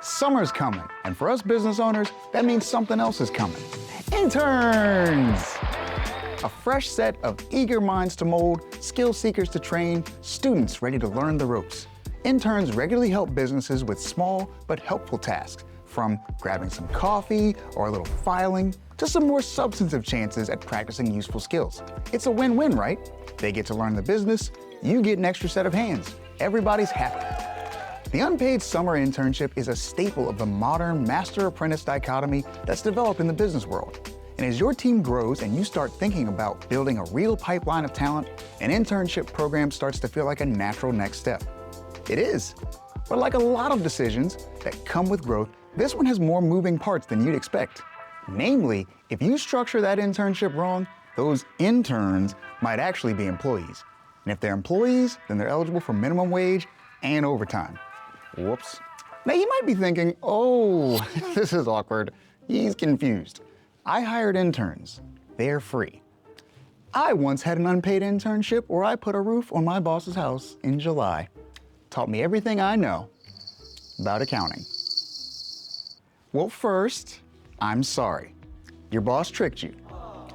Summer's coming, and for us business owners, that means something else is coming. Interns! A fresh set of eager minds to mold, skill seekers to train, students ready to learn the ropes. Interns regularly help businesses with small but helpful tasks, from grabbing some coffee or a little filing to some more substantive chances at practicing useful skills. It's a win-win, right? They get to learn the business, you get an extra set of hands. Everybody's happy. The unpaid summer internship is a staple of the modern master-apprentice dichotomy that's developed in the business world. And as your team grows and you start thinking about building a real pipeline of talent, an internship program starts to feel like a natural next step. It is. But like a lot of decisions that come with growth, this one has more moving parts than you'd expect. Namely, if you structure that internship wrong, those interns might actually be employees. And if they're employees, then they're eligible for minimum wage and overtime. Whoops. Now you might be thinking, oh, this is awkward. He's confused. I hired interns. They're free. I once had an unpaid internship where I put a roof on my boss's house in July. Taught me everything I know about accounting. Well, first, I'm sorry. Your boss tricked you.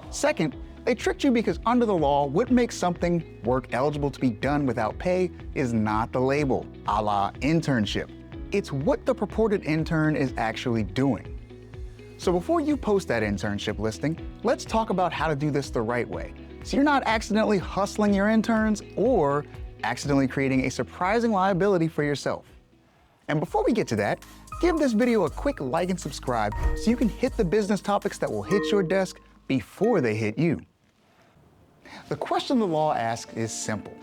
Second, they tricked you because under the law, what makes something work eligible to be done without pay is not the label, a la internship. It's what the purported intern is actually doing. So before you post that internship listing, let's talk about how to do this the right way, so you're not accidentally hustling your interns or accidentally creating a surprising liability for yourself. And before we get to that, give this video a quick like and subscribe so you can hit the business topics that will hit your desk before they hit you. The question the law asks is simple.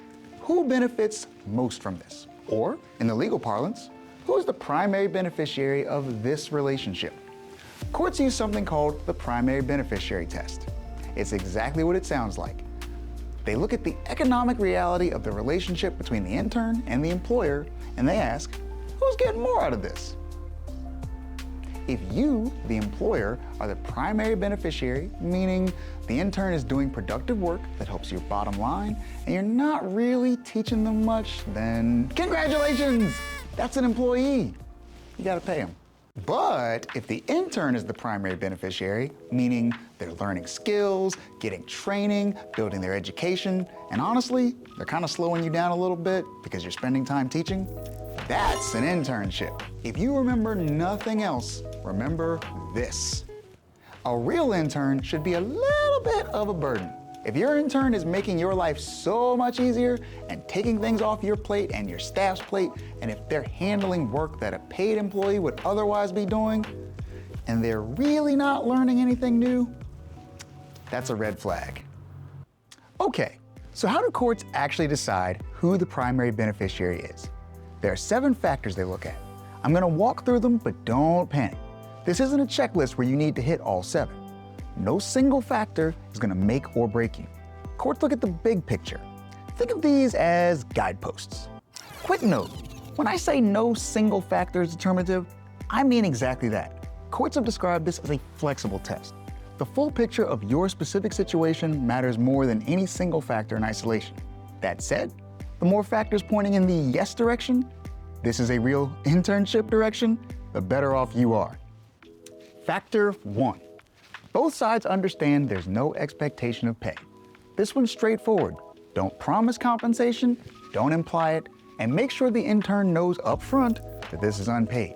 Who benefits most from this? Or, in the legal parlance, who is the primary beneficiary of this relationship? Courts use something called the Primary Beneficiary Test. It's exactly what it sounds like. They look at the economic reality of the relationship between the intern and the employer, and they ask, who's getting more out of this? If you, the employer, are the primary beneficiary, meaning the intern is doing productive work that helps your bottom line, and you're not really teaching them much, then congratulations! That's an employee. You gotta pay them. But if the intern is the primary beneficiary, meaning they're learning skills, getting training, building their education, and honestly, they're kind of slowing you down a little bit because you're spending time teaching, that's an internship. If you remember nothing else, remember this. A real intern should be a little bit of a burden. If your intern is making your life so much easier and taking things off your plate and your staff's plate, and if they're handling work that a paid employee would otherwise be doing, and they're really not learning anything new, that's a red flag. Okay, so how do courts actually decide who the primary beneficiary is? There are 7 factors they look at. I'm gonna walk through them, but don't panic. This isn't a checklist where you need to hit all 7. No single factor is gonna make or break you. Courts look at the big picture. Think of these as guideposts. Quick note, when I say no single factor is determinative, I mean exactly that. Courts have described this as a flexible test. The full picture of your specific situation matters more than any single factor in isolation. That said, the more factors pointing in the yes direction, this is a real internship direction, the better off you are. Factor 1. Both sides understand there's no expectation of pay. This one's straightforward. Don't promise compensation, don't imply it, and make sure the intern knows up front that this is unpaid.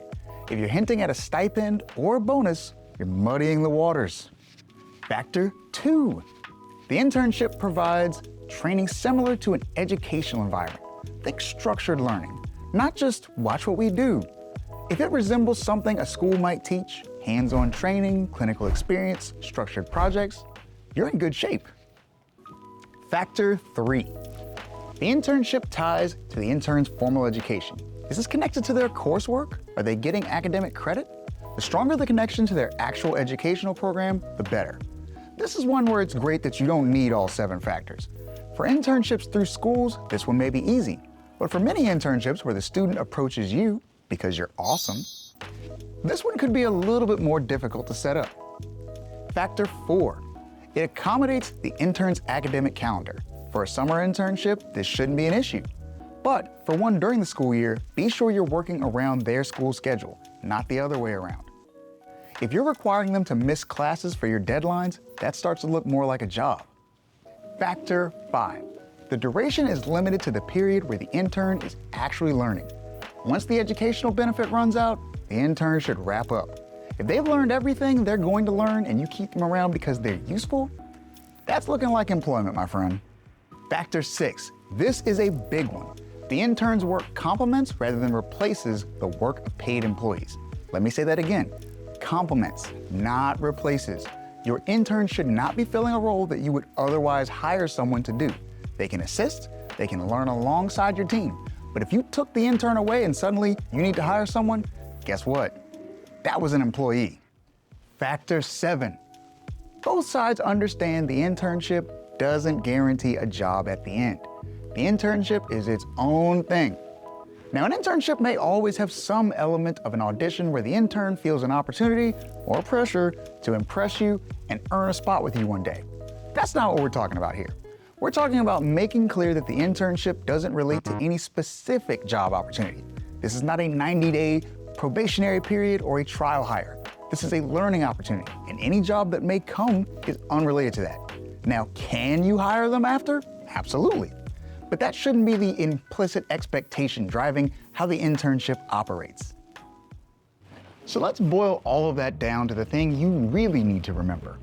If you're hinting at a stipend or a bonus, you're muddying the waters. Factor 2. The internship provides training similar to an educational environment. Think structured learning, not just watch what we do. If it resembles something a school might teach, hands-on training, clinical experience, structured projects, you're in good shape. Factor 3. The internship ties to the intern's formal education. Is this connected to their coursework? Are they getting academic credit? The stronger the connection to their actual educational program, the better. This is one where it's great that you don't need all 7 factors. For internships through schools, this one may be easy. But for many internships where the student approaches you because you're awesome, this one could be a little bit more difficult to set up. Factor 4. It accommodates the intern's academic calendar. For a summer internship, this shouldn't be an issue. But for one during the school year, be sure you're working around their school schedule. not the other way around. If you're requiring them to miss classes for your deadlines, that starts to look more like a job. Factor 5. The duration is limited to the period where the intern is actually learning. Once the educational benefit runs out, the intern should wrap up. If they've learned everything they're going to learn and you keep them around because they're useful, that's looking like employment, my friend. Factor 6. This is a big one. The intern's work complements rather than replaces the work of paid employees. Let me say that again. Complements, not replaces. Your intern should not be filling a role that you would otherwise hire someone to do. They can assist, they can learn alongside your team. But if you took the intern away and suddenly you need to hire someone, guess what? That was an employee. Factor 7. Both sides understand the internship doesn't guarantee a job at the end. The internship is its own thing. Now, an internship may always have some element of an audition where the intern feels an opportunity or pressure to impress you and earn a spot with you one day. That's not what we're talking about here. We're talking about making clear that the internship doesn't relate to any specific job opportunity. This is not a 90-day probationary period or a trial hire. This is a learning opportunity, and any job that may come is unrelated to that. Now, can you hire them after? Absolutely. But that shouldn't be the implicit expectation driving how the internship operates. So let's boil all of that down to the thing you really need to remember.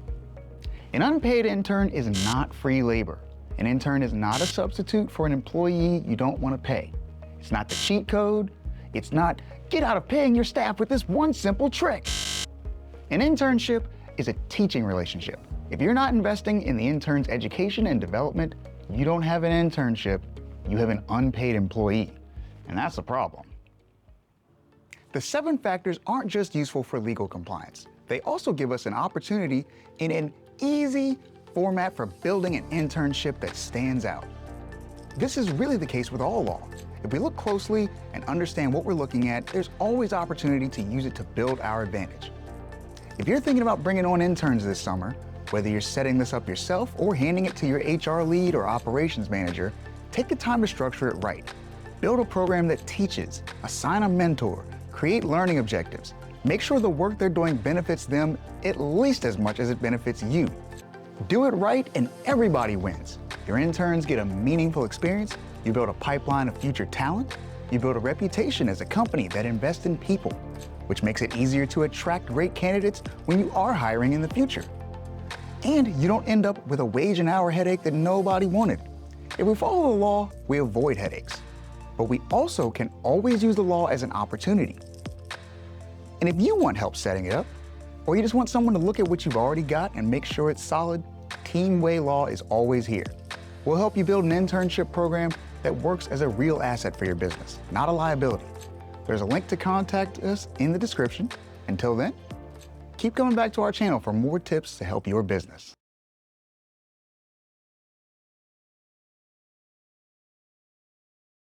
An unpaid intern is not free labor. An intern is not a substitute for an employee you don't want to pay. It's not the cheat code. It's not get out of paying your staff with this one simple trick. An internship is a teaching relationship. If you're not investing in the intern's education and development, you don't have an internship, you have an unpaid employee, and that's a problem. The 7 factors aren't just useful for legal compliance. They also give us an opportunity in an easy format for building an internship that stands out. This is really the case with all law. If we look closely and understand what we're looking at, there's always opportunity to use it to build our advantage. If you're thinking about bringing on interns this summer, whether you're setting this up yourself or handing it to your HR lead or operations manager, take the time to structure it right. Build a program that teaches, assign a mentor, create learning objectives. Make sure the work they're doing benefits them at least as much as it benefits you. Do it right and everybody wins. Your interns get a meaningful experience, you build a pipeline of future talent, you build a reputation as a company that invests in people, which makes it easier to attract great candidates when you are hiring in the future. And you don't end up with a wage and hour headache that nobody wanted. If we follow the law, we avoid headaches. But we also can always use the law as an opportunity. And if you want help setting it up, or you just want someone to look at what you've already got and make sure it's solid, Teamway Law is always here. We'll help you build an internship program that works as a real asset for your business, not a liability. There's a link to contact us in the description. Until then, keep coming back to our channel for more tips to help your business.